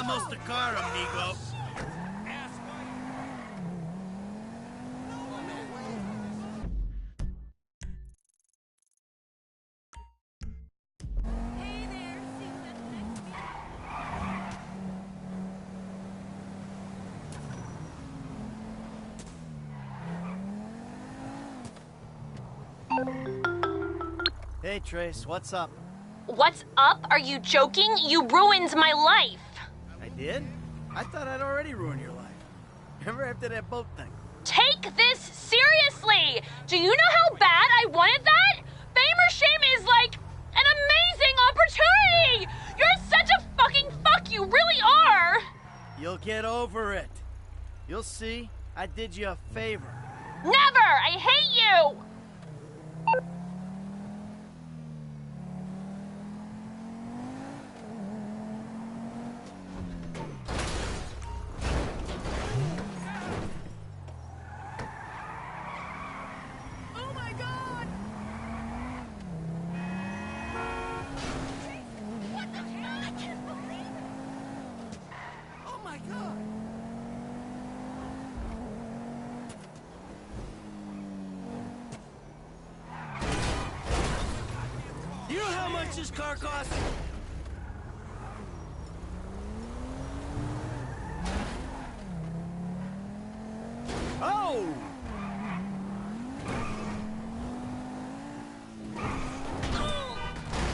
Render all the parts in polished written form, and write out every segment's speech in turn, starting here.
Vamos the car, amigo. Hey, Trace, what's up? What's up? Are you joking? You ruined my life! I did? I thought I'd already ruined your life. Remember after that boat thing? Take this seriously! Do you know how bad I wanted that? Fame or shame is like an amazing opportunity! You're such a fucking fuck, you really are! You'll get over it. You'll see, I did you a favor. Never! I hate you! You know how much this car costs? Oh!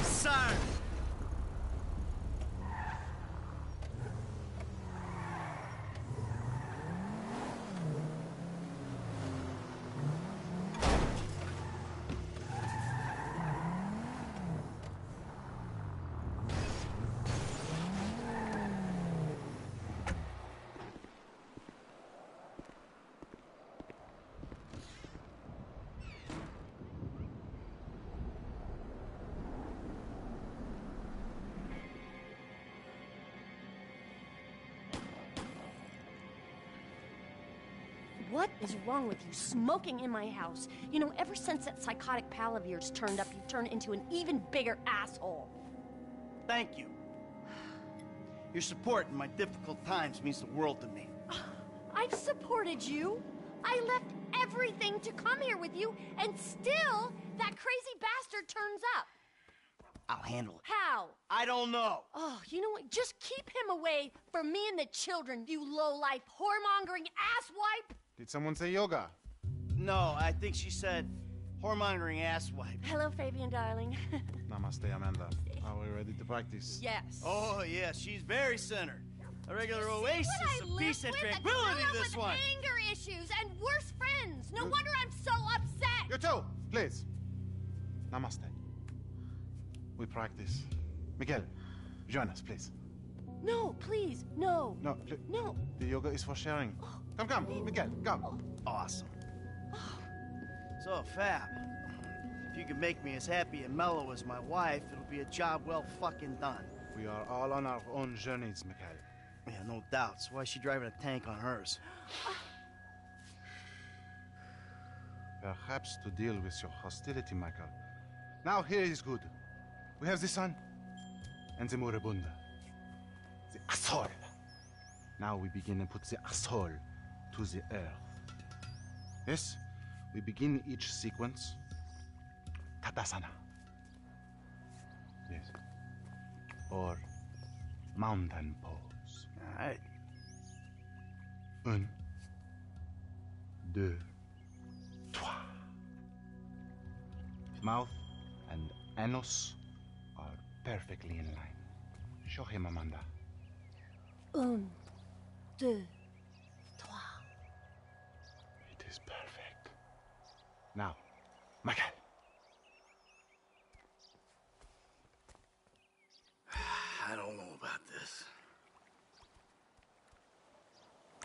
Sorry. What is wrong with you, smoking in my house? You know, ever since that psychotic pal of yours turned up, you've turned into an even bigger asshole. Thank you. Your support in my difficult times means the world to me. I've supported you. I left everything to come here with you, and still, that crazy bastard turns up. I'll handle it. How? I don't know. Oh, you know what? Just keep him away from me and the children, you low-life, whoremongering asswipe. Did someone say yoga? No, I think she said whoremongering asswipe. Hello, Fabian, darling. Namaste, Amanda. Are we ready to practice? Yes. Oh, yeah, she's very centered. A regular oasis of peace and tranquility, this one. Anger issues and worse friends. No wonder I'm so upset. You too, please. Namaste. We practice. Miguel, join us, please. No, please, no. No, No. the yoga is for sharing. Come, Miguel, come. Awesome. So, Fab, if you can make me as happy and mellow as my wife, it'll be a job well fucking done. We are all on our own journeys, Miguel. Yeah, no doubt. That's why she's driving a tank on hers. Perhaps to deal with your hostility, Michael. Now here is good. We have the sun and the moribunda. The asshole. Now we begin and put the asshole to the earth. Yes, we begin each sequence. Tadasana. Yes. Or mountain pose. All right. 1, 2, 3. Mouth and anus are perfectly in line. Show him, Amanda. 1, 2, 3. It is perfect. Now, Michael. I don't know about this.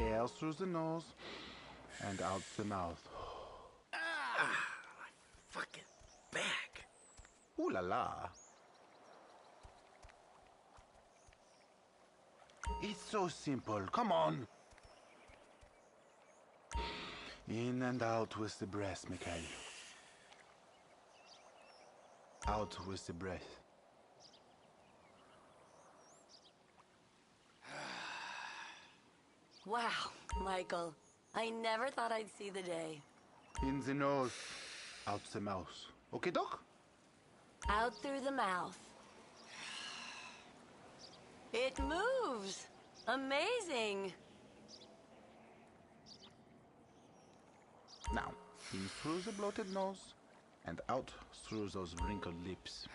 Air through the nose and out the mouth. My fucking back. Ooh la la. It's so simple. Come on. In and out with the breath, Mikhail. Out with the breath. Wow, Michael. I never thought I'd see the day. In the nose, out the mouth. Okay, Doc? Out through the mouth. It moves. Amazing. Now, in through the bloated nose, and out through those wrinkled lips.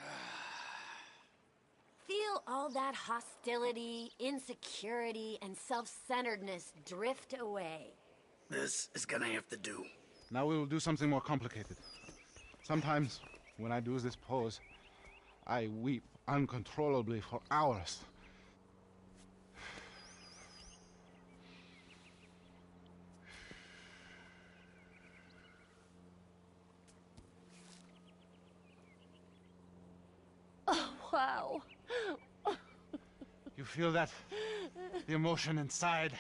Feel all that hostility, insecurity, and self-centeredness drift away. This is gonna have to do. Now we will do something more complicated. Sometimes, when I do this pose, I weep uncontrollably for hours. Wow. You feel that? The emotion inside.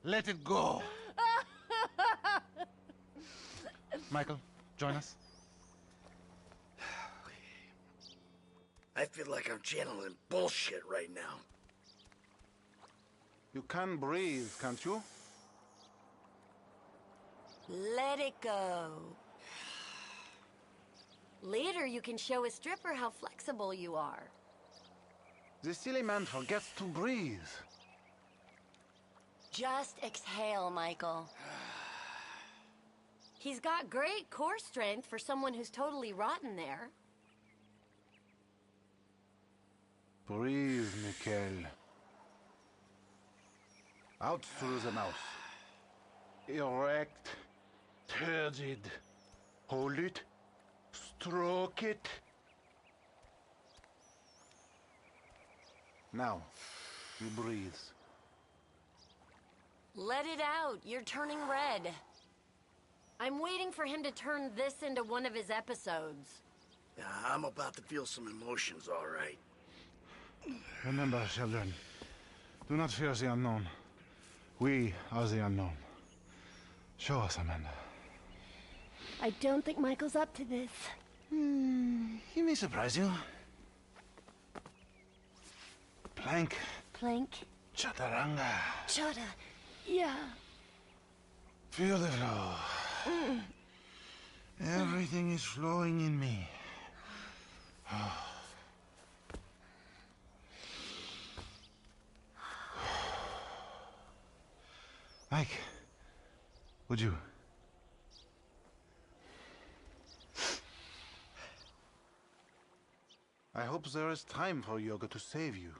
Let it go. Michael, join us. I feel like I'm channeling bullshit right now. You can breathe, can't you? Let it go. Later, you can show a stripper how flexible you are. The silly man forgets to breathe. Just exhale, Michael. He's got great core strength for someone who's totally rotten there. Breathe, Mikhail. Out through the mouth. Erect, turgid. Hold it. Stroke it. Now, you breathe. Let it out. You're turning red. I'm waiting for him to turn this into one of his episodes. Yeah, I'm about to feel some emotions, all right. Remember, children, do not fear the unknown. We are the unknown. Show us, Amanda. I don't think Michael's up to this. He may surprise you. Plank. Plank. Chaturanga. Chata. Yeah. Feel the flow. Everything is flowing in me. Mike, would you? I hope there is time for yoga to save you.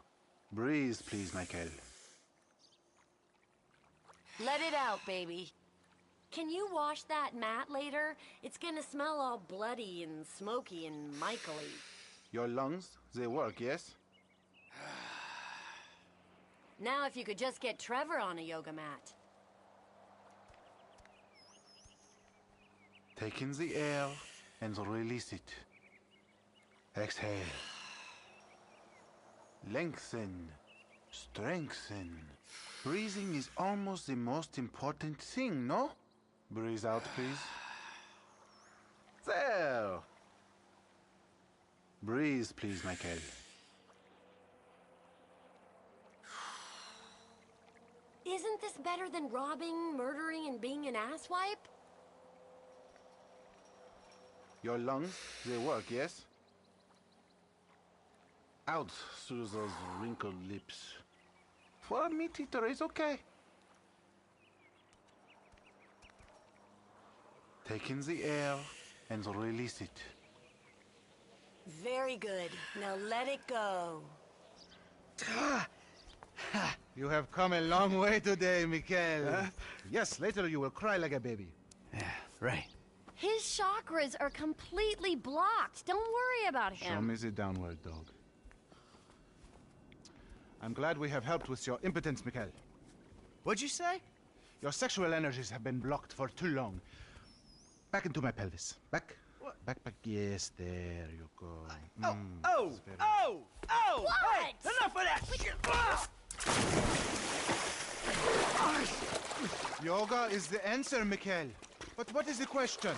Breathe, please, Michael. Let it out, baby. Can you wash that mat later? It's gonna smell all bloody and smoky and Michael-y. Your lungs, they work, yes? Now if you could just get Trevor on a yoga mat. Take in the air and release it. Exhale. Lengthen. Strengthen. Breathing is almost the most important thing, no? Breathe out, please. There. Breathe, please, Michael. Isn't this better than robbing, murdering, and being an asswipe? Your lungs, they work, yes? Out through those wrinkled lips. For a meat eater, it's okay. Take in the air and release it. Very good. Now let it go. You have come a long way today, Mikhail. Yes, later you will cry like a baby. Yeah, right. His chakras are completely blocked. Don't worry about him. Show me the downward dog. I'm glad we have helped with your impotence, Mikhail. What'd you say? Your sexual energies have been blocked for too long. Back into my pelvis. Back. What? Back. Yes, there you go. Oh! What? Hey, enough of that shit! Yoga is the answer, Mikhail. But what is the question?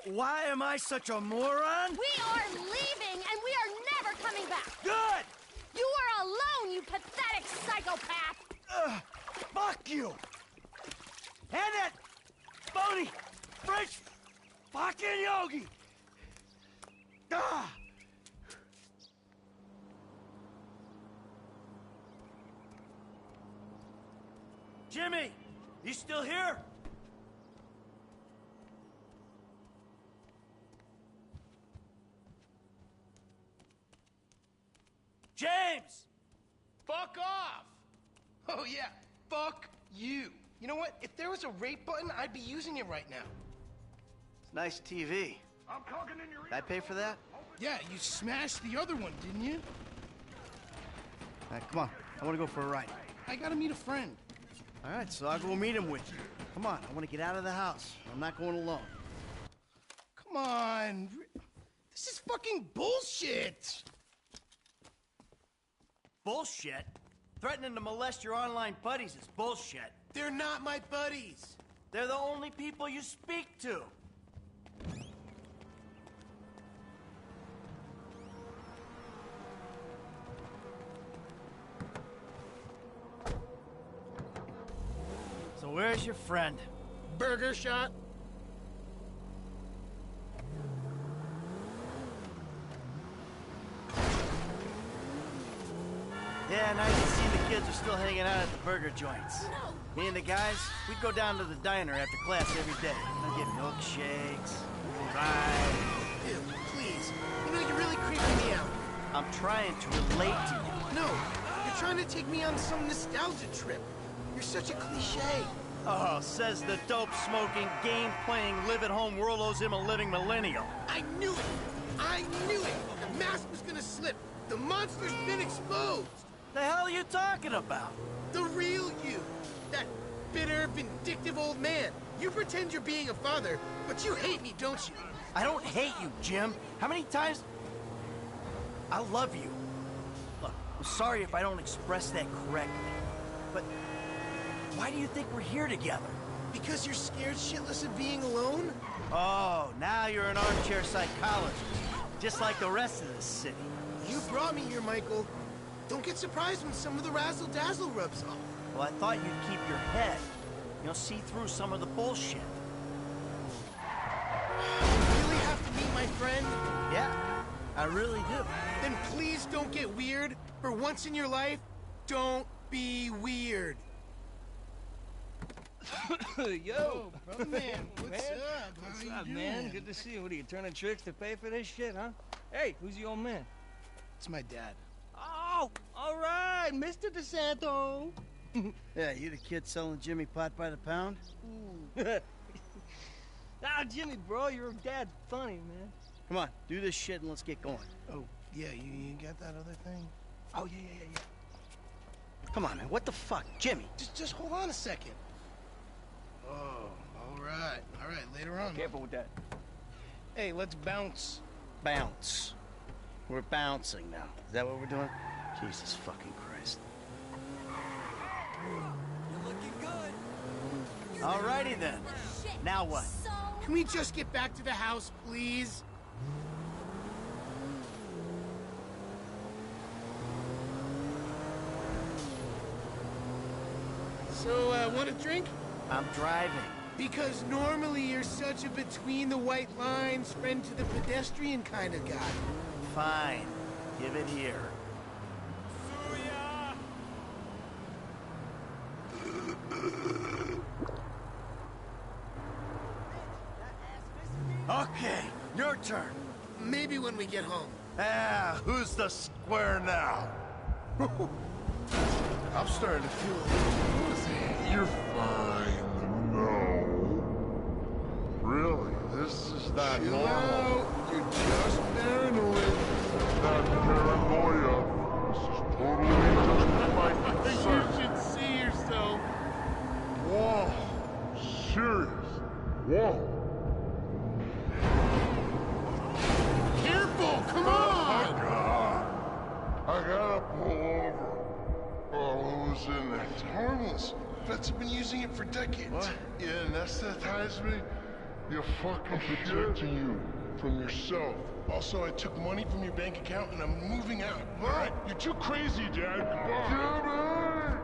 Why am I such a moron? We are leaving, and we are never coming back. Good! You are alone, you pathetic psychopath. Fuck you! And that phony French fucking yogi! Ah! Jimmy, you still here? James! Fuck off! Oh yeah, fuck you. You know what? If there was a rate button, I'd be using it right now. It's nice TV. Did I pay for that? Yeah, you smashed the other one, didn't you? All right, come on. I want to go for a ride. I gotta meet a friend. All right, so I'll go meet him with you. Come on, I want to get out of the house. I'm not going alone. Come on. This is fucking bullshit. Bullshit? Threatening to molest your online buddies is bullshit. They're not my buddies. They're the only people you speak to. So where's your friend? Burger shot. Yeah, now you see the kids are still hanging out at the burger joints. Me and the guys, we'd go down to the diner after class every day. I'd get milkshakes, fries. Ew, please. You know, you're really creeping me out. I'm trying to relate to you. No, you're trying to take me on some nostalgia trip. You're such a cliche. Oh, says the dope-smoking, game-playing, live-at-home world owes him a living millennial. I knew it! I knew it! The mask was gonna slip. The monster's been exposed. The hell are you talking about? The real you. That bitter, vindictive old man. You pretend you're being a father, but you hate me, don't you? I don't hate you, Jim. How many times... I love you. Look, I'm sorry if I don't express that correctly, but why do you think we're here together? Because you're scared shitless of being alone? Oh, now you're an armchair psychologist, just like the rest of this city. You brought me here, Michael. Don't get surprised when some of the razzle-dazzle rubs off. Well, I thought you'd keep your head. You'll see through some of the bullshit. You really have to meet my friend? Yeah, I really do. Then please don't get weird. For once in your life, don't be weird. Yo, brother man, what's up? What's up, man? Good to see you. What are you turning tricks to pay for this shit, huh? Hey, who's your old man? It's my dad. Oh, all right, Mr. DeSanto. Yeah, you the kid selling Jimmy pot by the pound? Ah, Jimmy, bro, your dad's funny, man. Come on, do this shit and let's get going. Oh, yeah, you got that other thing? Oh, yeah. Come on, man, what the fuck? Jimmy! Just hold on a second. Oh, all right, later on. Careful with that. Hey, let's bounce. Bounce. We're bouncing now. Is that what we're doing? Jesus fucking Christ. You're looking good. Alrighty then. Now what? Can we just get back to the house, please? So, want a drink? I'm driving. Because normally you're such a between the white lines, friend to the pedestrian kind of guy. Fine. Give it here. Okay, your turn. Maybe when we get home. Ah, who's the square now? I'm starting to feel a little woozy. You're fine. No. Really, this is not normal. You're just paranoid. Not paranoia. This is totally just my You should see yourself. Whoa. Serious. Whoa. Careful, come on! I gotta pull over. Oh, who's in there? It's harmless. Vets have been using it for decades. What? You anesthetize me? You fucking protecting you from yourself. Also, I took money from your bank account and I'm moving out. What? All right? You're too crazy, Dad. Goodbye. Jimmy!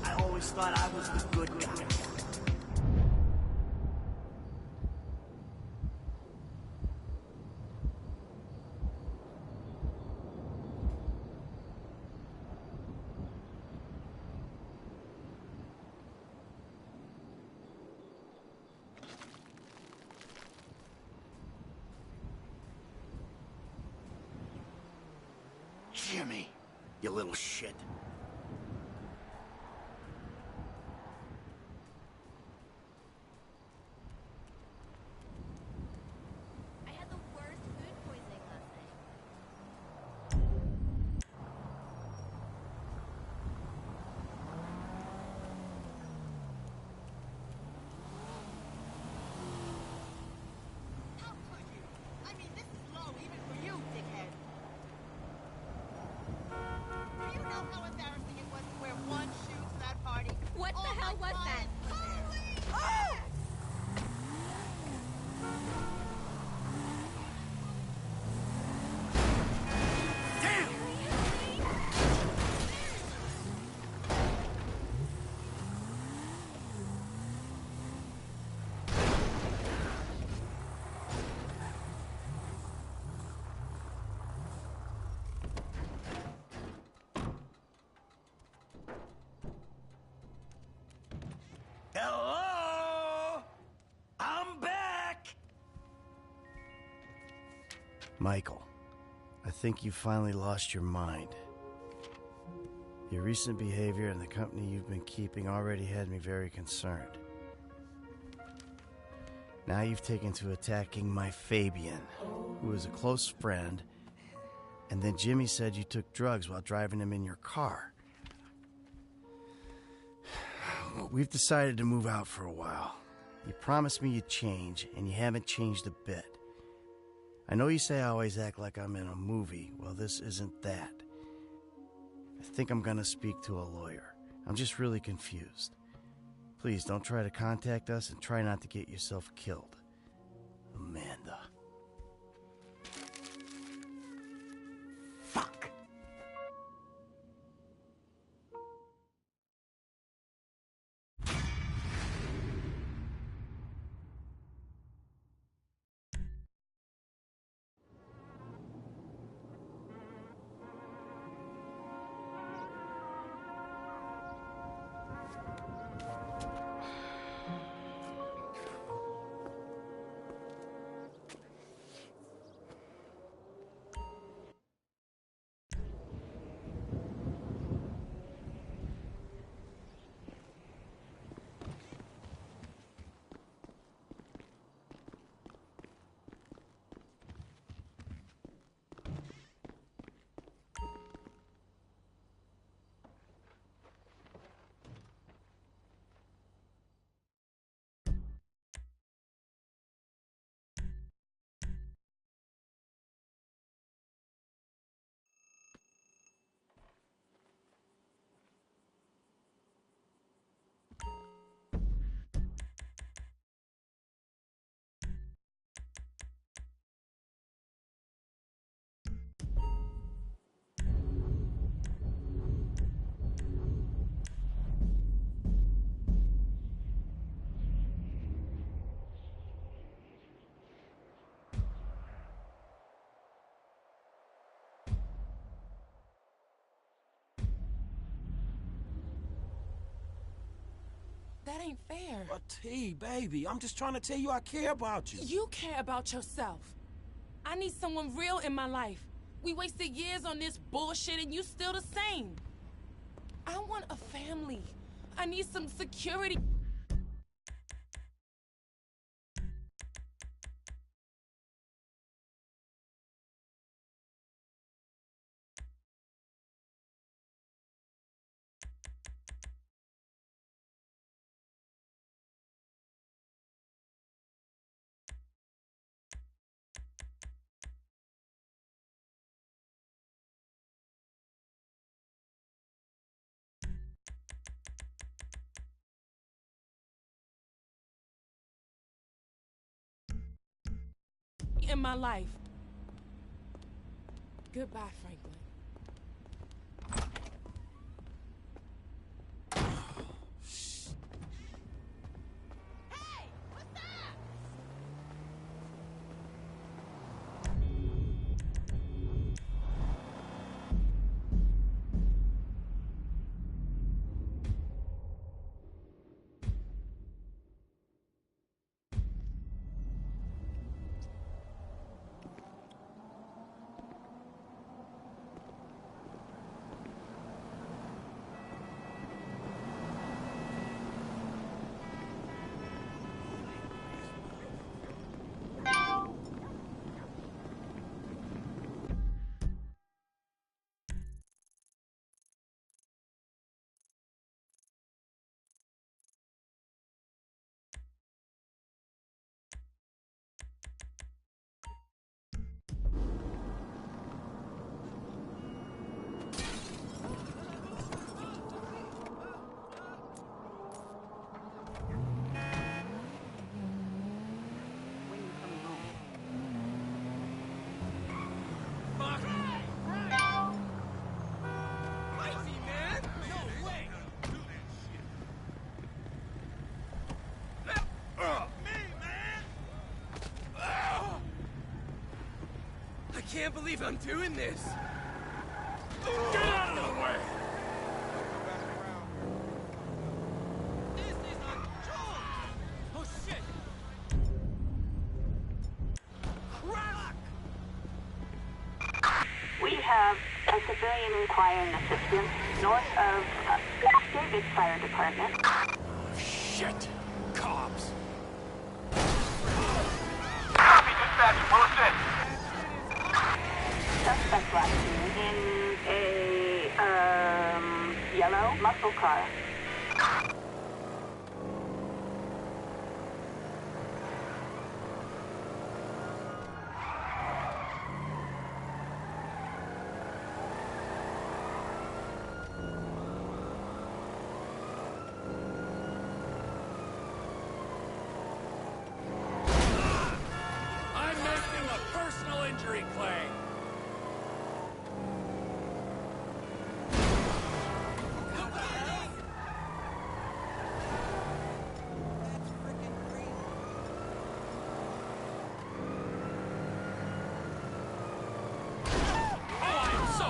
I always thought I was the good guy. Jimmy, you little shit. I had the worst food poisoning last night. How could you? I mean, this is low even for you, dickhead. Do you know how embarrassing it was to wear one shoe to that party? What the All hell my was that? clients were there. Oh! Hello? I'm back! Michael, I think you finally lost your mind. Your recent behavior and the company you've been keeping already had me very concerned. Now you've taken to attacking my Fabian, who is a close friend, and then Jimmy said you took drugs while driving him in your car. We've decided to move out for a while. You promised me you'd change, and you haven't changed a bit. I know you say I always act like I'm in a movie. Well, this isn't that. I think I'm gonna speak to a lawyer. I'm just really confused. Please don't try to contact us and try not to get yourself killed. Amanda. Fuck! ain't fair. But T, baby, I'm just trying to tell you I care about you. You care about yourself. I need someone real in my life. We wasted years on this bullshit and you still the same. I want a family. I need some security. In my life. Goodbye, Franklin. Hey, what's that? I can't believe I'm doing this! Get out of the way! This is unjust! Oh shit! Crack! We have a civilian requiring assistance north of Davis Fire Department. Shit! Cops! Copy, dispatch. Will assist. Suspect last seen in a yellow muscle car. I'm making a personal injury claim!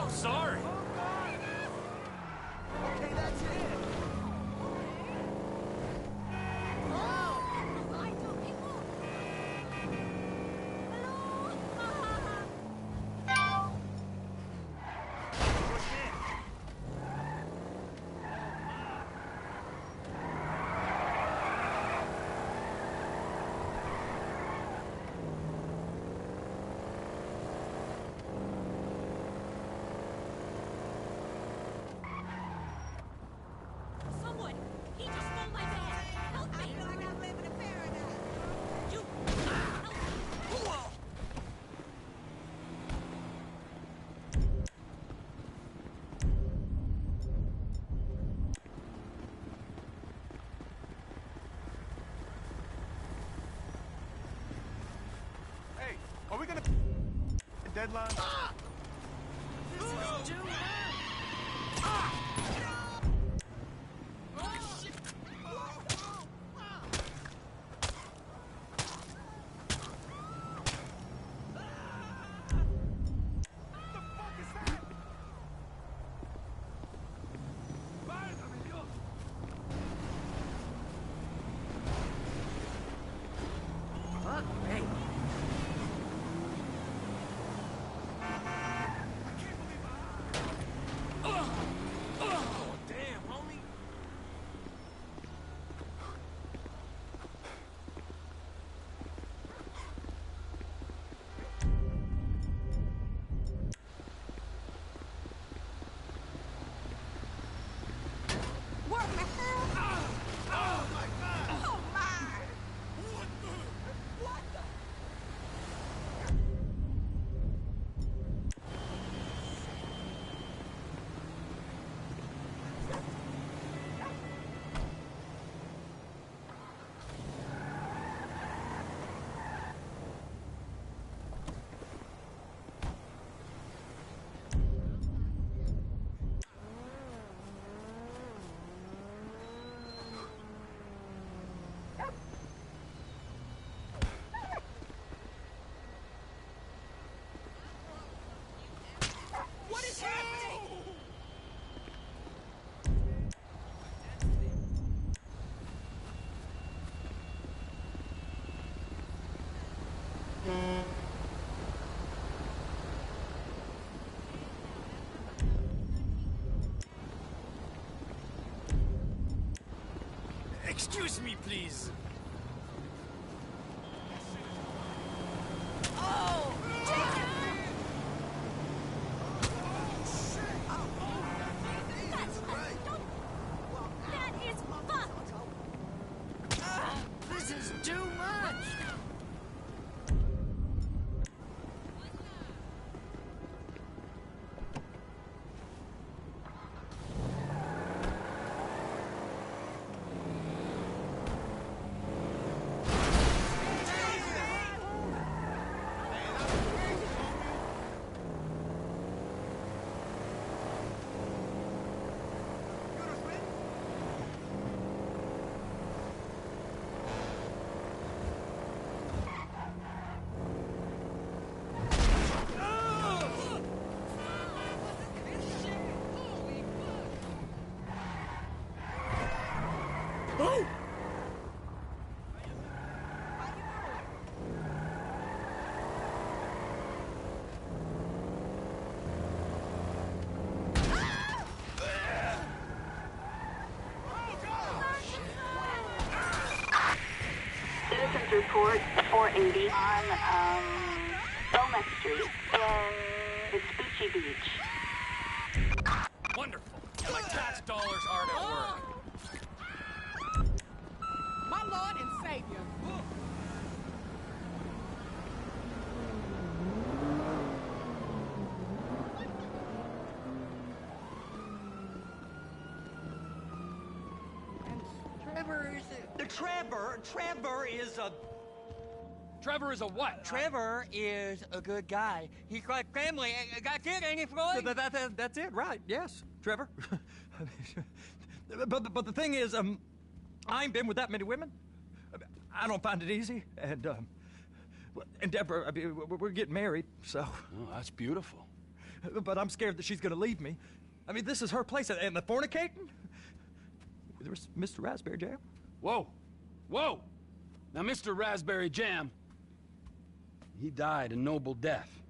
Sorry. Okay, that's it. Are we gonna deadline? This is due. Excuse me, please. Oh! That is fucked! This is too much! Citizens report 480 on Belmont Street in Vespucci Beach. Wonderful. And my tax dollars aren't at work. My Lord and Savior. Trevor is a what? Trevor is a good guy. He's like family. Got kid, ain't he, Floyd? That's it, right? Yes, Trevor. but the thing is, I ain't been with that many women. I don't find it easy, and Deborah, I mean, we're getting married, so. Oh, that's beautiful. But I'm scared that she's gonna leave me. I mean, this is her place, and the fornicating. There's Mr. Raspberry Jam. Whoa, whoa! Now, Mr. Raspberry Jam, he died a noble death,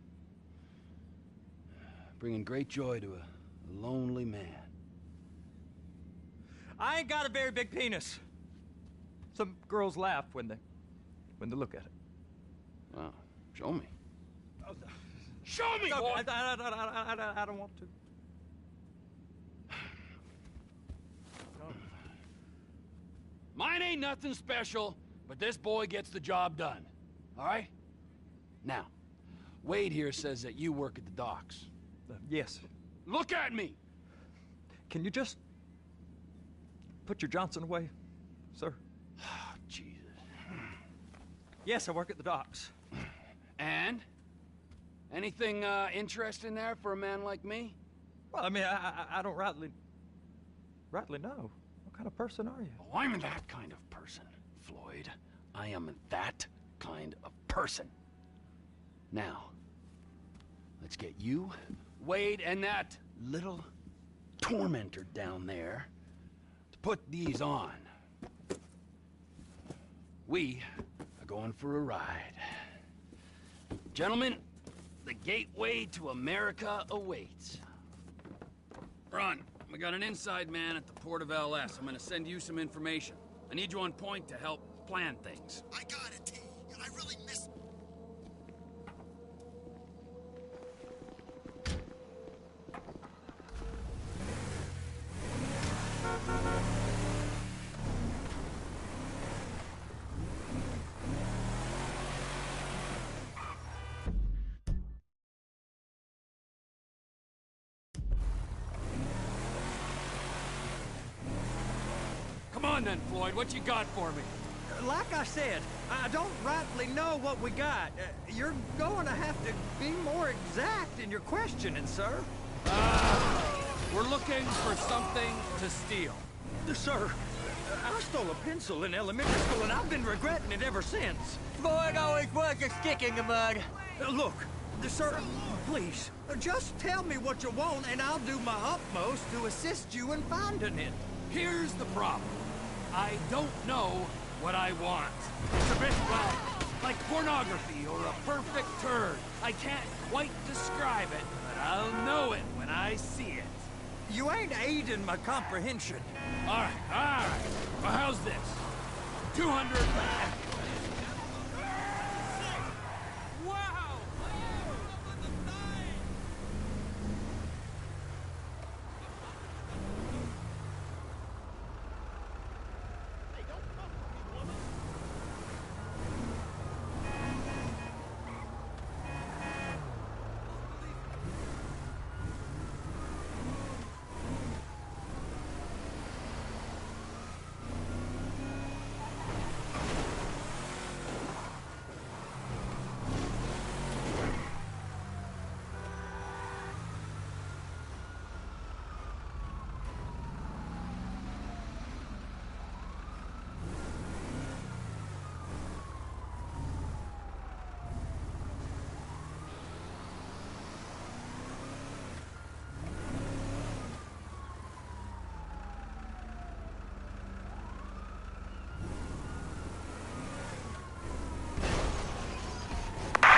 bringing great joy to a lonely man. I ain't got a very big penis. Some girls laugh when they look at it. Wow, show me. Show me, boy! I don't want to. Mine ain't nothing special, but this boy gets the job done. All right? Now, Wade here says that you work at the docks. Yes. Look at me! Can you just put your Johnson away, sir? Oh, Jesus. Yes, I work at the docks. And? Anything interesting there for a man like me? Well, I mean, I don't rightly know. What kind of person are you? Oh, I'm that kind of person, Floyd. I am that kind of person. Now, let's get you, Wade, and that little tormentor down there to put these on. We are going for a ride. Gentlemen, the gateway to America awaits. Ron, we got an inside man at the port of LS. I'm gonna send you some information. I need you on point to help plan things. I got it, T. I really missed... Come on then, Floyd, what you got for me? Like I said, I don't rightly know what we got. You're going to have to be more exact in your questioning, sir. We're looking for something to steal. Sir, I stole a pencil in elementary school, and I've been regretting it ever since. Floyd always was a stick in the mud. Look, sir, please, just tell me what you want, and I'll do my utmost to assist you in finding it. Here's the problem. I don't know what I want. It's a bit, well, like pornography or a perfect turd. I can't quite describe it, but I'll know it when I see it. You ain't aiding my comprehension. All right. Well, how's this? 200. Wow!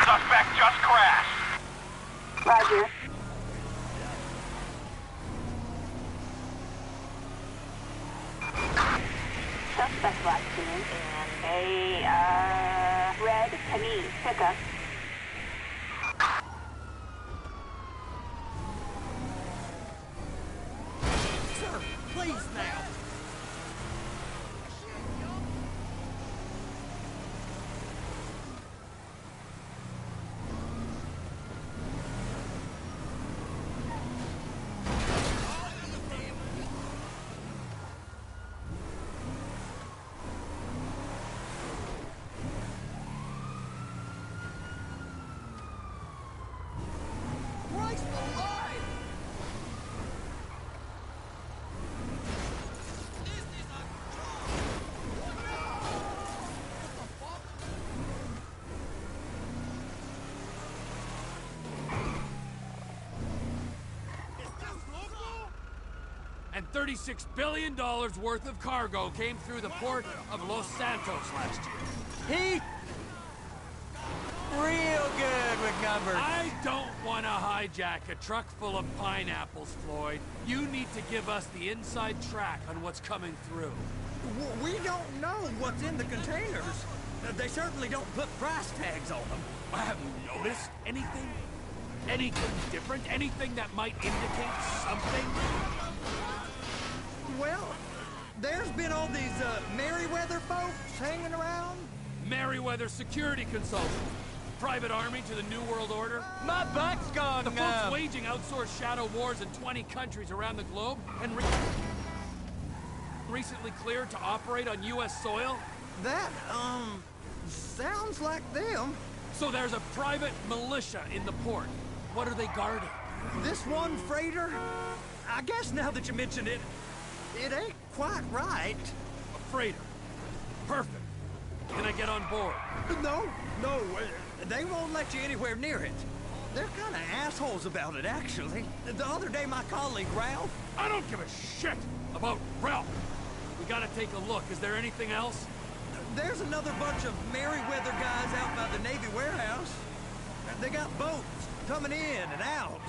Suspect just crashed. Roger. Suspect last seen in a red Canal pickup. Sir, please now. Christ alive! And $36 billion worth of cargo came through the port of Los Santos last year. He real good with numbers. I don't want to hijack a truck full of pineapples, Floyd. You need to give us the inside track on what's coming through. We don't know what's in the containers. They certainly don't put price tags on them. Have you noticed anything? Anything different? Anything that might indicate something? Well, there's been all these Merryweather folks hanging around. Merryweather security consultant. Private army to the New World Order. My butt's gone The folks waging outsourced shadow wars in 20 countries around the globe and recently cleared to operate on U.S. soil? That, sounds like them. So there's a private militia in the port. What are they guarding? This one freighter? I guess now that you mention it, it ain't quite right. A freighter. Perfect. Can I get on board? No, they won't let you anywhere near it. They're kind of assholes about it, actually. The other day, my colleague, Ralph... I don't give a shit about Ralph. We gotta take a look. Is there anything else? There's another bunch of Merryweather guys out by the Navy warehouse. They got boats coming in and out.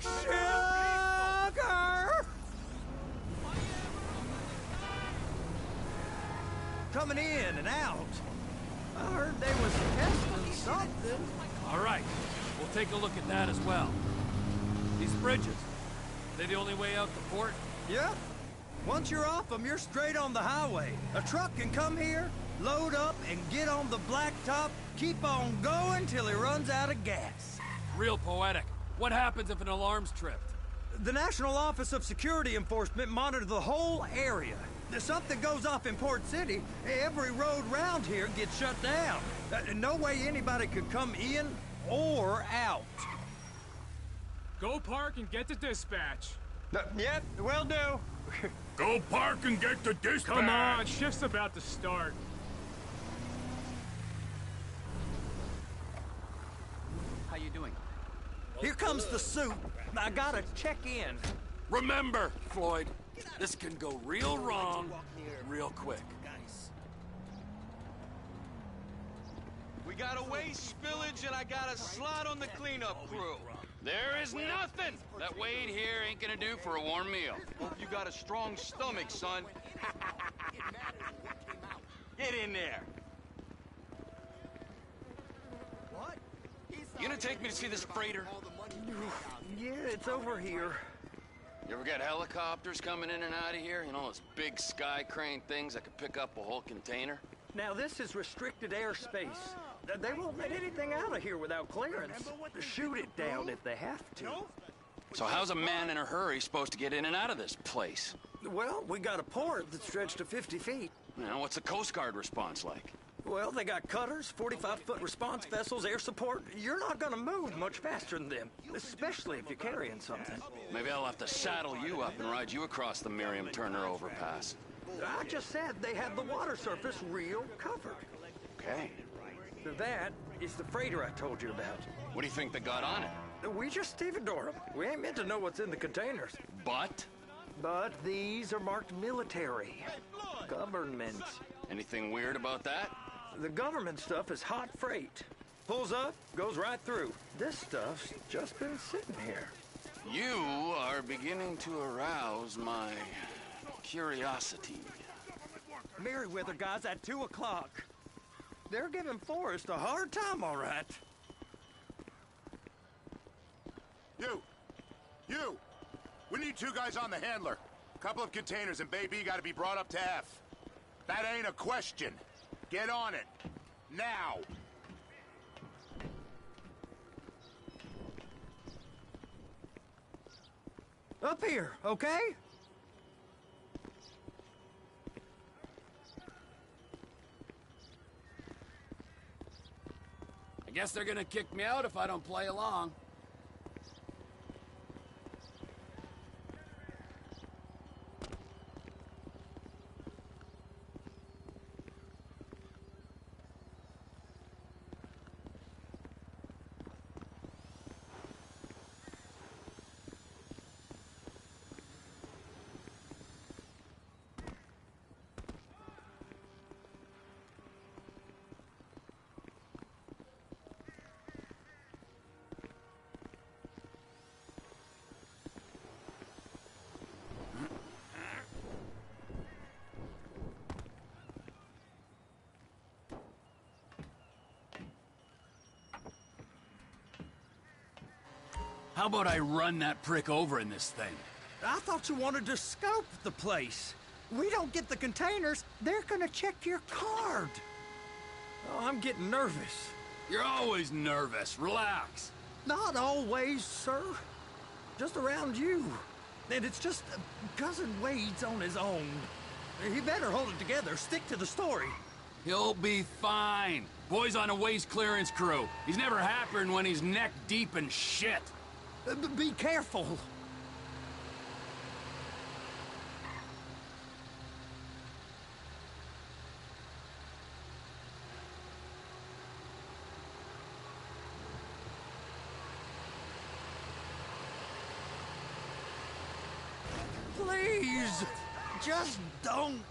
Sugar! Coming in and out. I heard they was testing something. All right. We'll take a look at that as well. These bridges, they the only way out the port? Yep. Once you're off them, you're straight on the highway. A truck can come here, load up, and get on the blacktop, keep on going till he runs out of gas. Real poetic. What happens if an alarm's tripped? The National Office of Security Enforcement monitors the whole area. If something goes off in Port City, every road round here gets shut down. No way anybody could come in or out. Go park and get to dispatch. Yep, will do. Go park and get to dispatch. Come on, shift's about to start. How you doing? Here comes the suit. I gotta check in. Remember, Floyd, this can go real wrong real quick. We got a waste spillage and I got a slot on the cleanup crew. There is nothing that Wade here ain't gonna do for a warm meal. Hope you got a strong stomach, son. Get in there. What? You gonna take me to see this freighter? Yeah, it's over here. You ever got helicopters coming in and out of here? You know, those big sky crane things that could pick up a whole container? Now, this is restricted airspace. They won't let anything out of here without clearance. Shoot it down if they have to. So how's a man in a hurry supposed to get in and out of this place? Well, we got a port that stretched to 50 feet. Now, what's the Coast Guard response like? Well, they got cutters, 45-foot response vessels, air support. You're not gonna move much faster than them, especially if you're carrying something. Maybe I'll have to saddle you up and ride you across the Miriam Turner overpass. I just said they had the water surface real covered. Okay. That is the freighter I told you about. What do you think they got on it? We just stevedore them. We ain't meant to know what's in the containers. But these are marked military. Government. Anything weird about that? The government stuff is hot freight. Pulls up, goes right through. This stuff's just been sitting here. You are beginning to arouse my curiosity. Merriweather guys at 2 o'clock. They're giving Forrest a hard time, all right. You! We need 2 guys on the handler. Couple of containers and Baby gotta be brought up to F. That ain't a question. Get on it. Now! Up here, okay? I guess they're gonna kick me out if I don't play along. How about I run that prick over in this thing? I thought you wanted to scope the place. We don't get the containers, they're gonna check your card. Oh, I'm getting nervous. You're always nervous. Relax. Not always, sir. Just around you. And it's just Cousin Wade's on his own. He better hold it together. Stick to the story. He'll be fine. Boy's on a waste clearance crew. He's never happier than when he's neck deep in shit. Be careful. Please, just don't.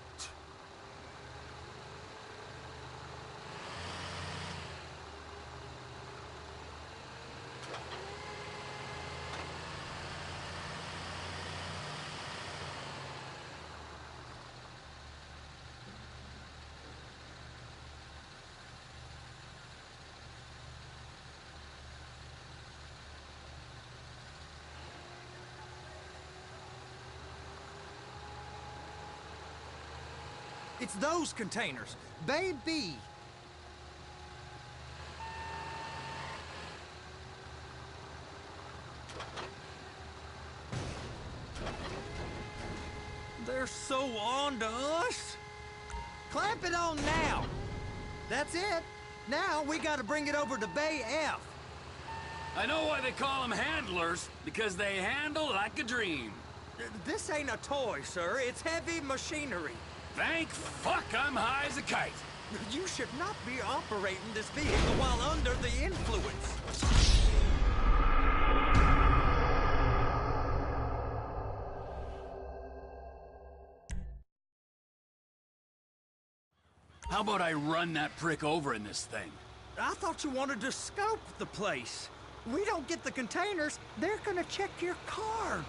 It's those containers, baby. They're so on to us. Clamp it on now. That's it. Now we gotta bring it over to Bay F. I know why they call them handlers, because they handle like a dream. This ain't a toy, sir. It's heavy machinery. Thank fuck I'm high as a kite. You should not be operating this vehicle while under the influence. How about I run that prick over in this thing? I thought you wanted to scope the place. we don't get the containers, they're gonna check your card.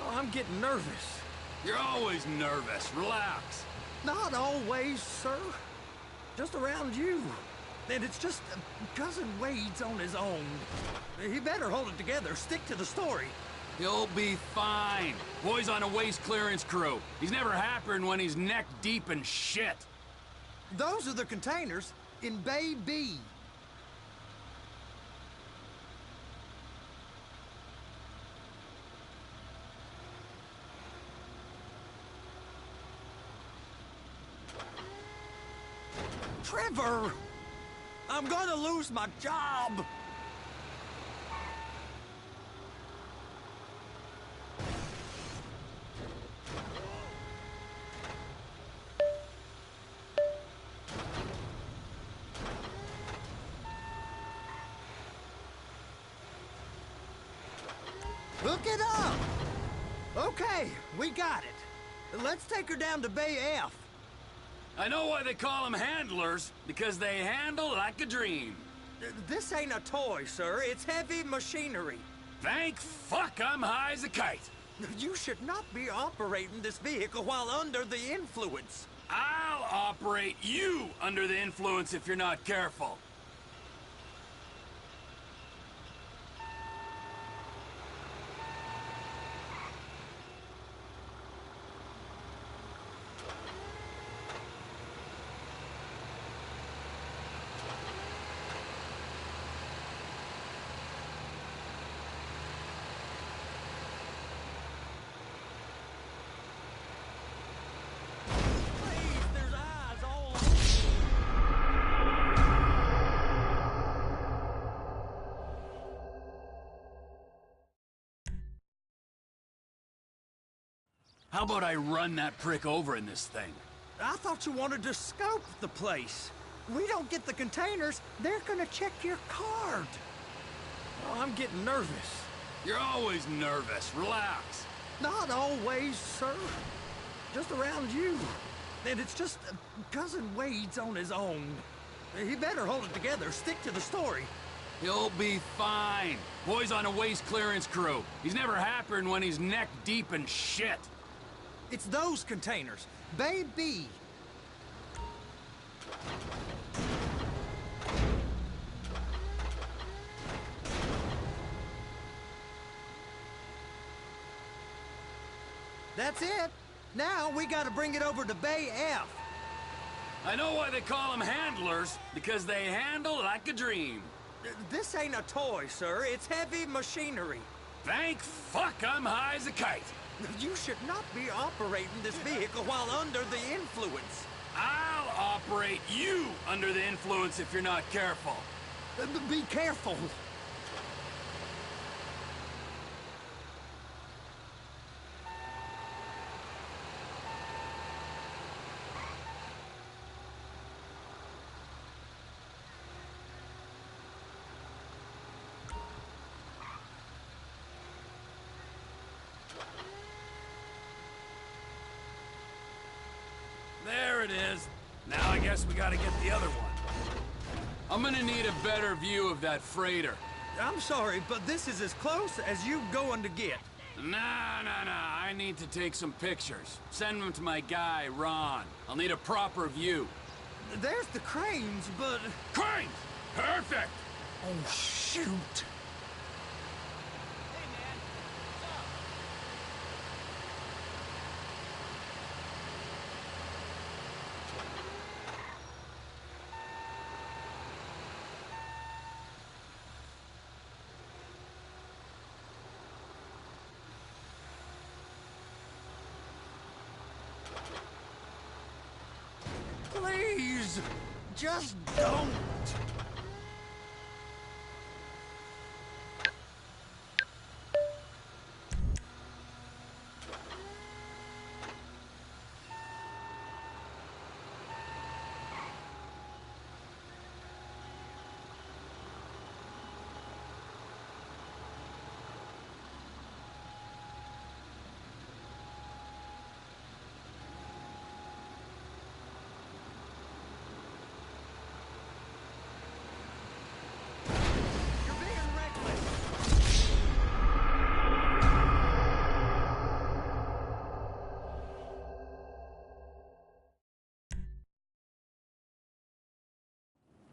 Oh, I'm getting nervous. You're always nervous. Relax. Not always, sir. Just around you. And it's just Cousin Wade's on his own. He better hold it together, stick to the story. He'll be fine. Boy's on a waste clearance crew. He's never happier when he's neck deep in shit. Those are the containers in Bay B. Trevor! I'm gonna lose my job! Hook it up! Okay, we got it. Let's take her down to Bay F. I know why they call them handlers, because they handle like a dream. This ain't a toy, sir. It's heavy machinery. Thank fuck I'm high as a kite. You should not be operating this vehicle while under the influence. I'll operate you under the influence if you're not careful. How about I run that prick over in this thing? I thought you wanted to scope the place. We don't get the containers, they're gonna check your card. Oh, I'm getting nervous. You're always nervous. Relax. Not always, sir. Just around you. And it's just Cousin Wade's on his own. He better hold it together, stick to the story. He'll be fine. Boy's on a waste clearance crew. He's never happier when he's neck deep in shit. It's those containers. Bay B. That's it. Now we gotta bring it over to Bay F. I know why they call them handlers, because they handle like a dream. This ain't a toy, sir. It's heavy machinery. Thank fuck I'm high as a kite. You should not be operating this vehicle while under the influence. I'll operate you under the influence if you're not careful. Be careful. There it is. Now I guess we gotta get the other one. I'm gonna need a better view of that freighter. I'm sorry, but this is as close as you going to get. Nah. I need to take some pictures. Send them to my guy, Ron. I'll need a proper view. There's the cranes, but... Cranes! Perfect! Oh, shoot. Please, just don't.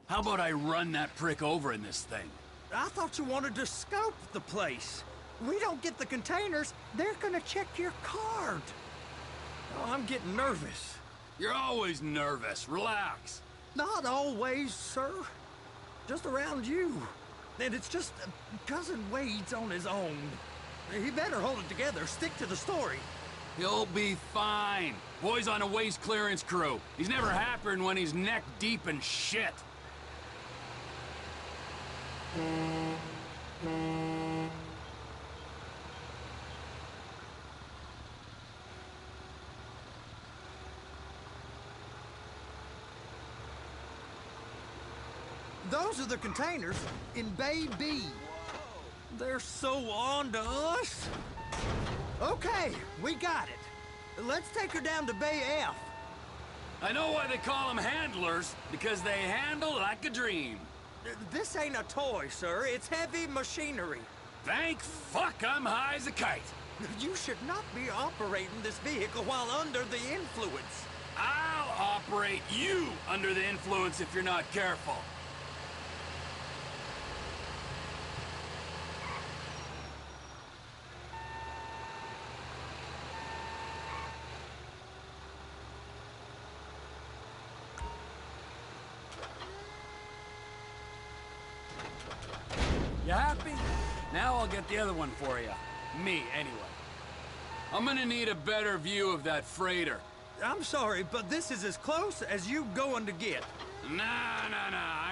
How about I run that prick over in this thing? I thought you wanted to scope the place. We don't get the containers, they're gonna check your card. Oh, I'm getting nervous. You're always nervous. Relax. Not always, sir. Just around you. And it's just Cousin Wade's on his own. He better hold it together, stick to the story. He'll be fine. Boy's on a waste clearance crew. He's never happier than when he's neck deep in shit. Those are the containers in Bay B. They're so on to us. Okay, we got it. Let's take her down to Bay F. I know why they call them handlers, because they handle like a dream. This ain't a toy, sir. It's heavy machinery. Thank fuck I'm high as a kite. You should not be operating this vehicle while under the influence. I'll operate you under the influence if you're not careful. You happy? Now I'll get the other one for you. Me, anyway. I'm gonna need a better view of that freighter. I'm sorry, but this is as close as you going to get. Nah.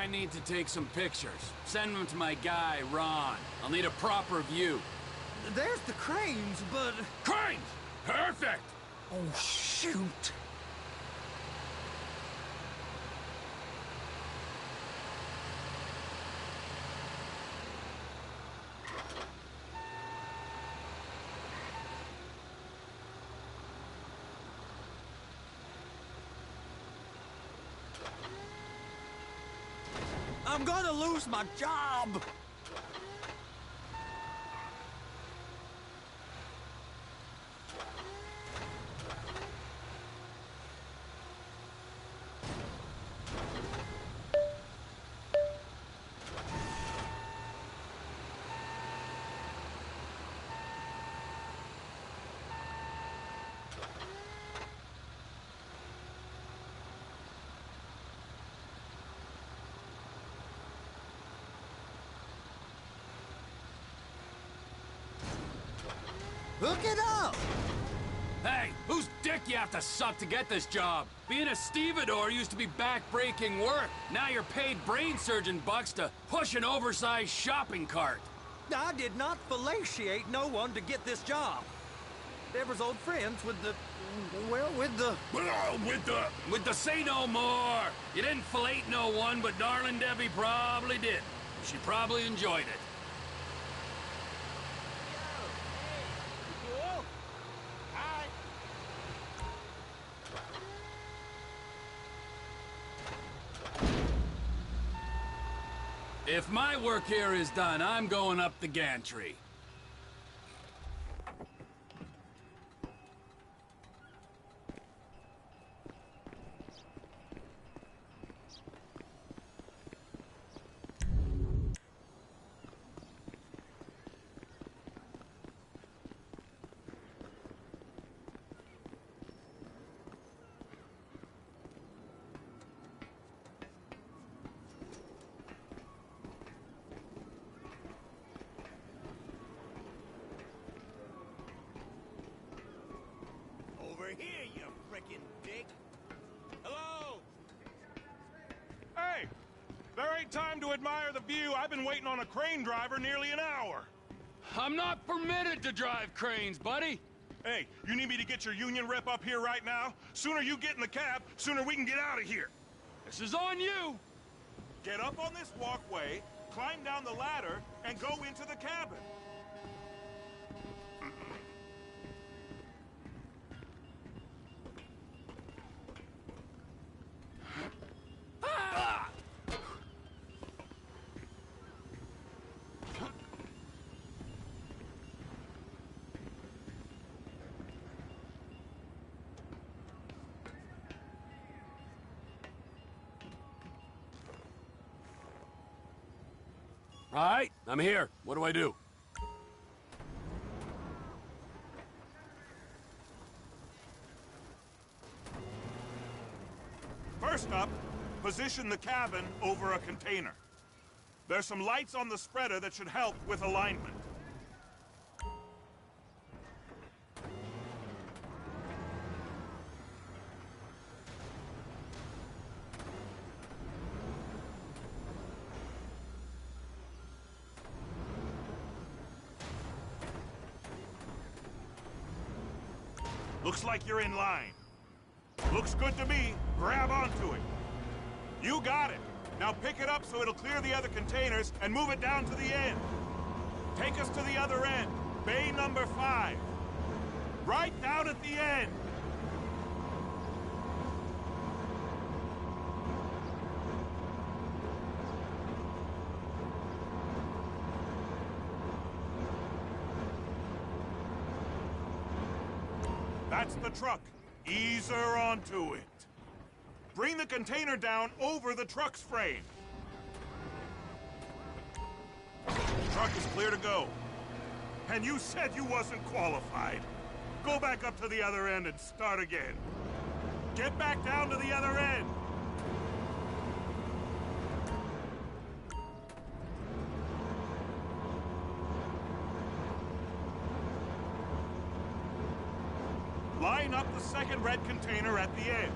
I need to take some pictures. Send them to my guy, Ron. I'll need a proper view. There's the cranes, but... Cranes! Perfect! Oh, shoot. I'm gonna lose my job! Hook it up! Hey, whose dick you have to suck to get this job? Being a stevedore used to be back-breaking work. Now you're paid brain surgeon bucks to push an oversized shopping cart. I did not fellatiate no one to get this job. Deborah's old friends with the... well, with the... With the say no more! You didn't fillet no one, but darling Debbie probably did. She probably enjoyed it. If my work here is done, I'm going up the gantry. Here, you frickin' dick. Hello? Hey! There ain't time to admire the view. I've been waiting on a crane driver nearly an hour. I'm not permitted to drive cranes, buddy. Hey, you need me to get your union rep up here right now? Sooner you get in the cab, sooner we can get out of here. This is on you. Get up on this walkway, climb down the ladder, and go into the cabin. All right, I'm here. What do I do? First up, position the cabin over a container. There's some lights on the spreader that should help with alignment. Looks like you're in line. Looks good to me. Grab onto it. You got it. Now pick it up so it'll clear the other containers and move it down to the end. Take us to the other end. Bay number 5. Right down at the end. That's the truck. Ease her onto it. Bring the container down over the truck's frame. Truck is clear to go. And you said you wasn't qualified. Go back up to the other end and start again. Get back down to the other end. Line up the second red container at the end.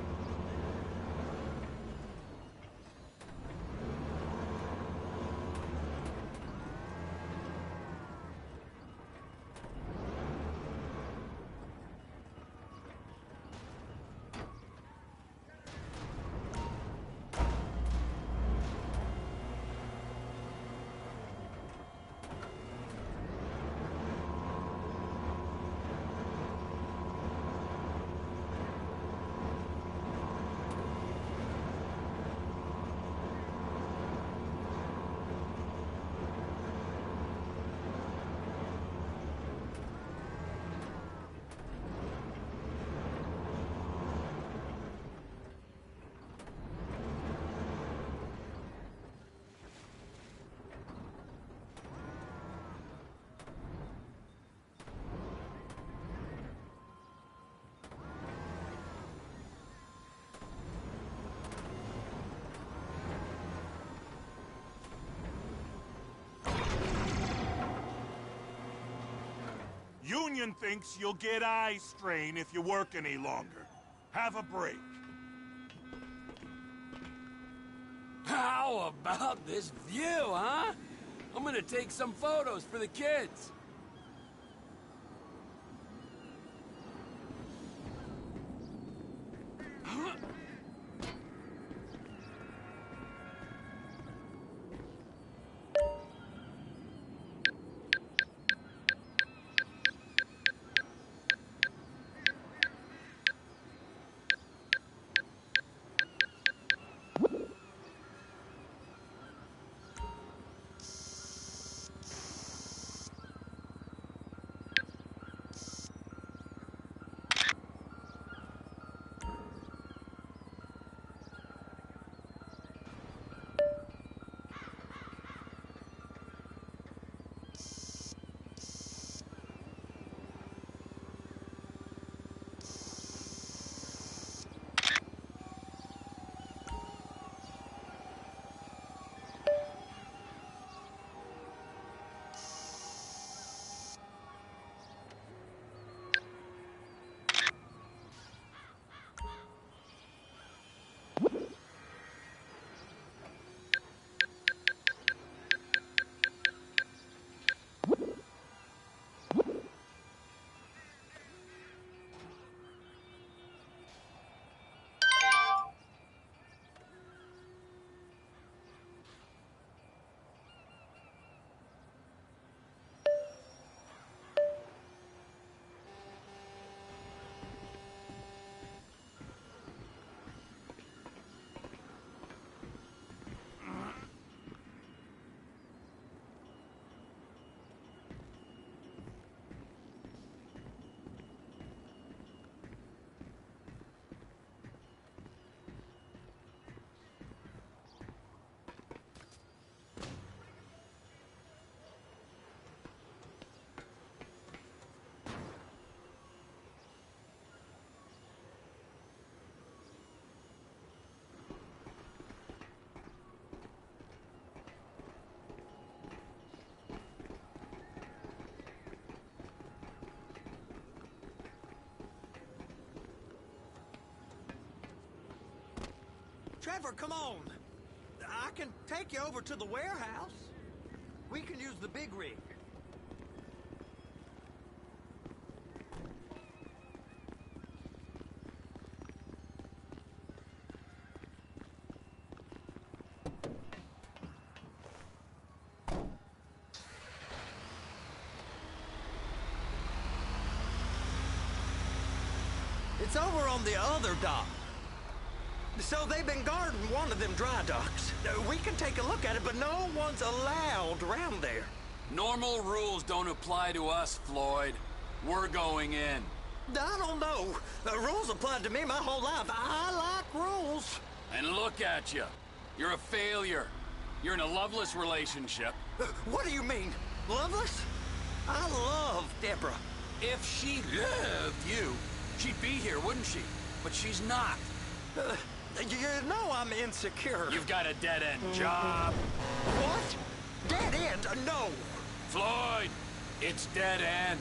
Union thinks you'll get eye strain if you work any longer. Have a break. How about this view, huh? I'm gonna take some photos for the kids. Trevor, come on. I can take you over to the warehouse. We can use the big rig. It's over on the other dock. So they've been guarding one of them dry docks. We can take a look at it, but no one's allowed around there. Normal rules don't apply to us, Floyd. We're going in. I don't know. Rules applied to me my whole life. I like rules. And look at you. You're a failure. You're in a loveless relationship. What do you mean? Loveless? I love Deborah. If she loved you, she'd be here, wouldn't she? But she's not. You know I'm insecure. You've got a dead-end job. What? Dead end? No. Floyd, it's dead end.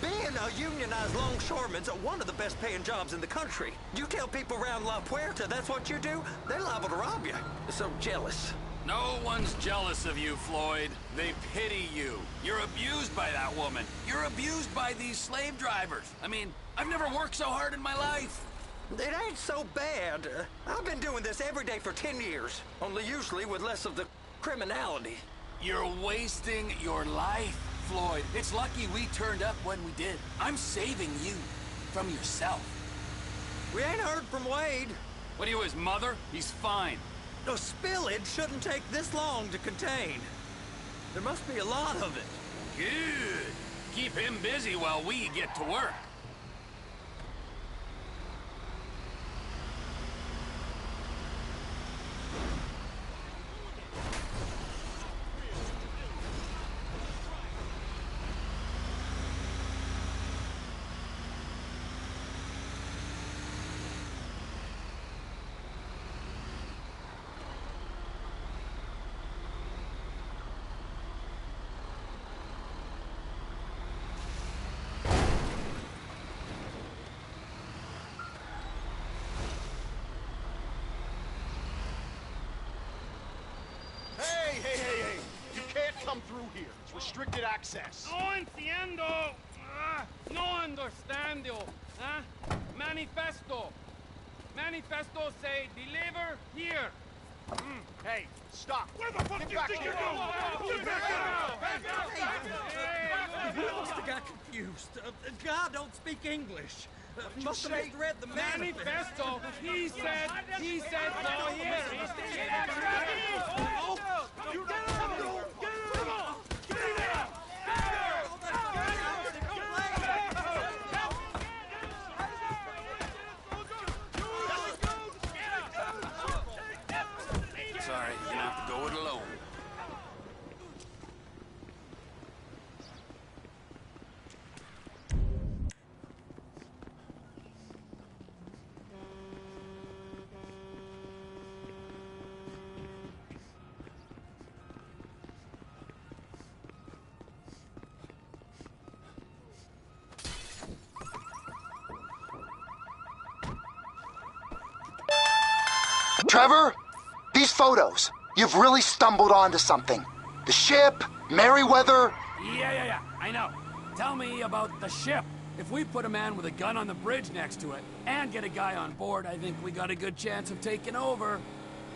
Being a unionized longshoreman's one of the best paying jobs in the country. You tell people around La Puerta that's what you do, they're liable to rob you. They're so jealous. No one's jealous of you, Floyd. They pity you. You're abused by that woman. You're abused by these slave drivers. I mean, I've never worked so hard in my life. It ain't so bad. I've been doing this every day for 10 years, only usually with less of the criminality. You're wasting your life, Floyd. It's lucky we turned up when we did. I'm saving you from yourself. We ain't heard from Wade. What are you, his mother? He's fine. No, spillage shouldn't take this long to contain. There must be a lot of it. Good. Keep him busy while we get to work. Hey! You can't come through here. It's restricted access. No entiendo. No understando. Manifesto. Manifesto say deliver here. Hey, stop. Where the fuck do you think you're going? Get back out! He must have got confused. God don't speak English. Must have misread the manifesto. He said no here. Sorry, you're gonna have to go it alone. Trevor, these photos, you've really stumbled onto something. The ship, Merryweather. Yeah, I know. Tell me about the ship. If we put a man with a gun on the bridge next to it and get a guy on board, I think we got a good chance of taking over.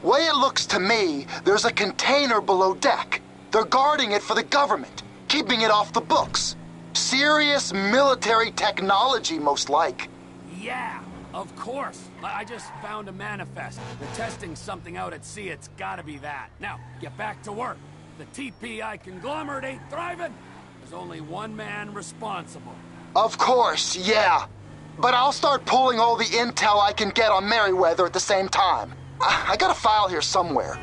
Way it looks to me, there's a container below deck. They're guarding it for the government, keeping it off the books. Serious military technology, most like. Yeah, of course. I just found a manifest. They're testing something out at sea. It's gotta be that. Now, get back to work. The TPI conglomerate ain't thriving. There's only one man responsible. Of course, yeah. But I'll start pulling all the intel I can get on Merryweather at the same time. I got a file here somewhere.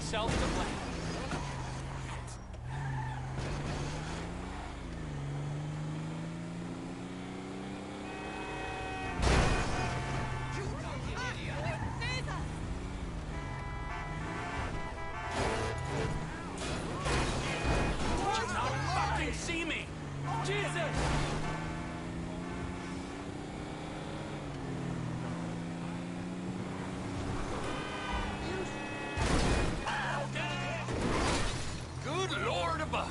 yourself to blame. See me! Jesus! Good Lord above!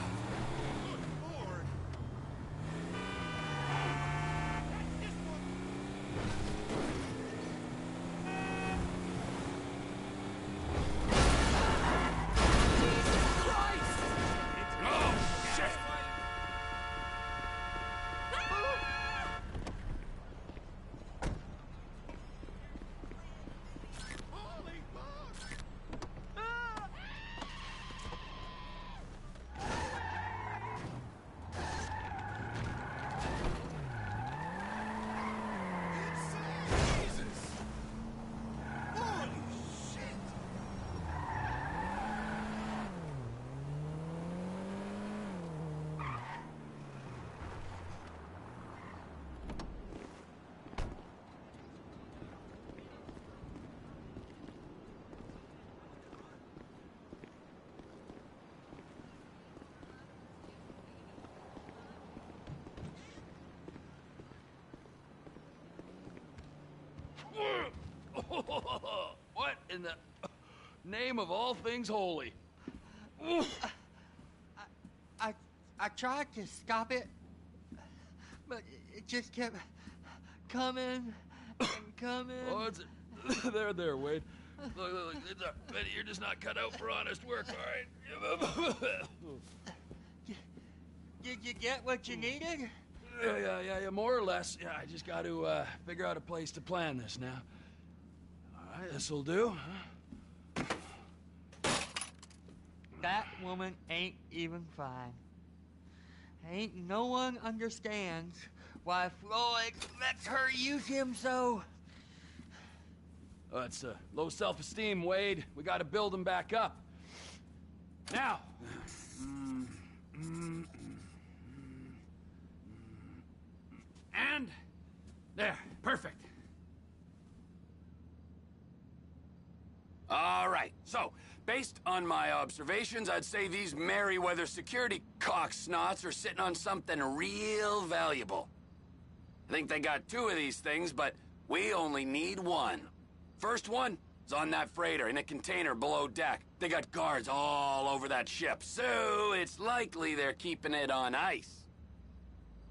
What in the name of all things holy? I tried to stop it, but it just kept coming and coming. Oh, it's there, Wade. Look, you're just not cut out for honest work, all right? Did you get what you needed? Yeah, more or less. Yeah, I just got to figure out a place to plan this now. All right, this'll do. Huh? That woman ain't even fine. Ain't no one understands why Floyd lets her use him so. Oh, it's low self-esteem, Wade. We got to build him back up. Now. And there, perfect. All right, so based on my observations, I'd say these Merryweather security cocksnots are sitting on something real valuable. I think they got 2 of these things, but we only need 1. First one is on that freighter in a container below deck. They got guards all over that ship, so it's likely they're keeping it on ice.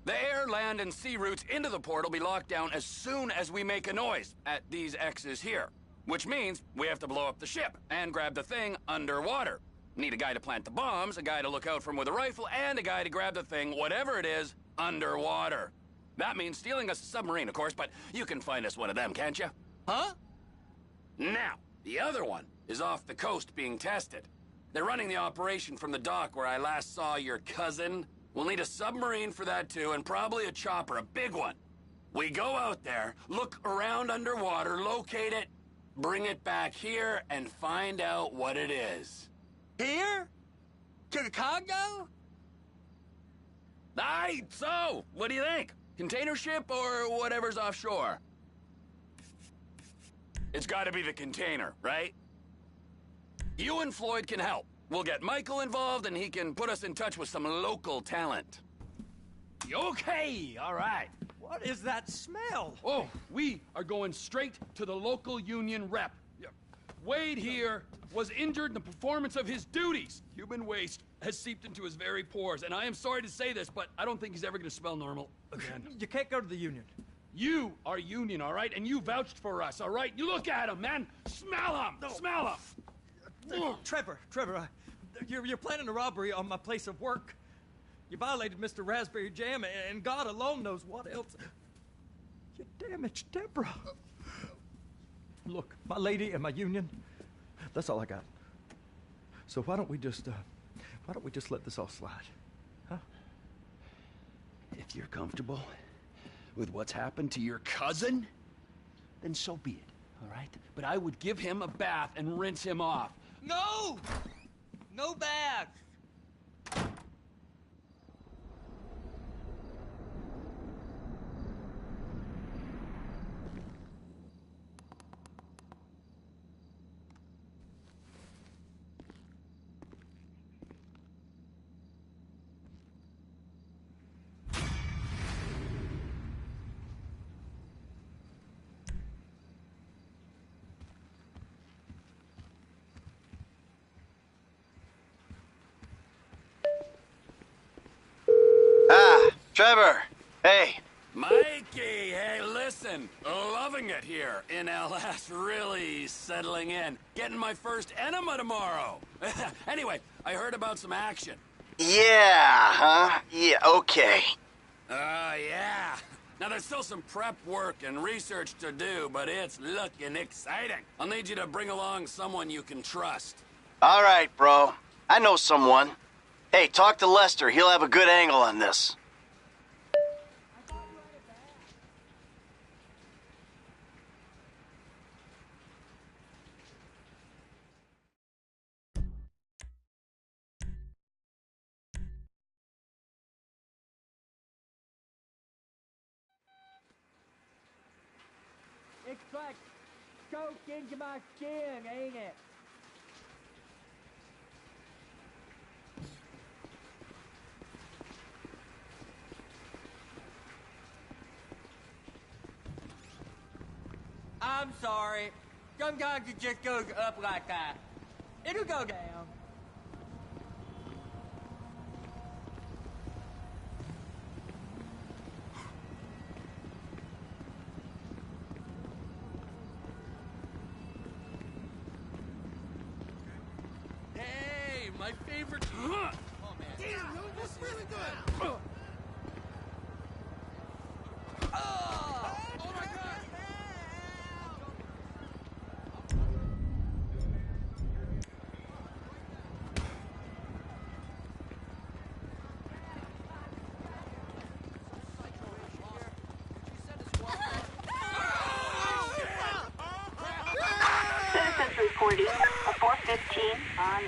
The air, land, and sea routes into the port will be locked down as soon as we make a noise at these X's here. Which means we have to blow up the ship and grab the thing underwater. Need a guy to plant the bombs, a guy to look out for him with a rifle, and a guy to grab the thing, whatever it is, underwater. That means stealing us a submarine, of course, but you can find us one of them, can't you? Huh? Now, the other one is off the coast being tested. They're running the operation from the dock where I last saw your cousin. We'll need a submarine for that too, and probably a chopper, a big one. We go out there, look around underwater, locate it, bring it back here, and find out what it is. Here? To the Congo? Aye, so, what do you think? Container ship or whatever's offshore? It's gotta be the container, right? You and Floyd can help. We'll get Michael involved and he can put us in touch with some local talent. Okay, all right. What is that smell? Oh, we are going straight to the local union rep. Wade here was injured in the performance of his duties. Human waste has seeped into his very pores, and I am sorry to say this, but I don't think he's ever going to smell normal again. You can't go to the union. You are union, all right? And you vouched for us, all right? You look at him, man. Smell him. No. Smell him. Trevor, you're planning a robbery on my place of work. You violated Mr. Raspberry Jam, and God alone knows what else. You damaged Deborah. Look, my lady and my union, that's all I got. So why don't we just let this all slide, huh? If you're comfortable with what's happened to your cousin, then so be it, all right? But I would give him a bath and rinse him off. No! No bags! Trevor, hey. Mikey, hey, listen. Loving it here in LS, really settling in. Getting my first enema tomorrow. Anyway, I heard about some action. Yeah, huh? Yeah, okay. Yeah. Now, there's still some prep work and research to do, but it's looking exciting. I'll need you to bring along someone you can trust. All right, bro. I know someone. Hey, talk to Lester. He'll have a good angle on this. It's like soaked into my skin, ain't it? I'm sorry. Sometimes it just goes up like that. It'll go down. Hey, my favorite... Oh, man. Damn, yo, that's really good. Oh my God. Citizens reporting a 415 on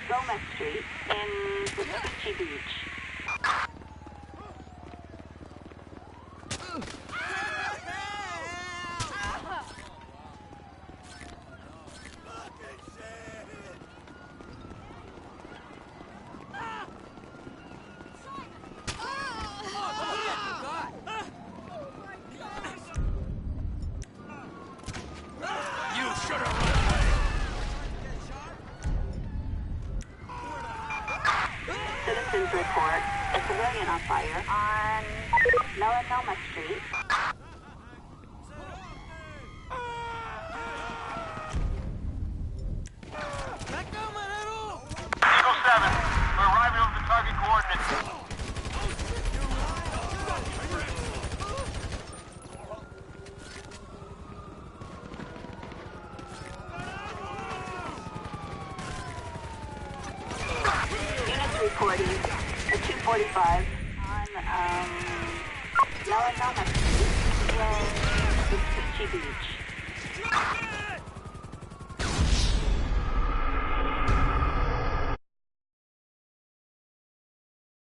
Gomez Street in Vespucci Beach. Citizens report a civilian on fire on Melanoma Street. Eagle 7, we're arriving with the target coordinates. Units reporting a 245 on Melanoma Street in Vespucci Beach.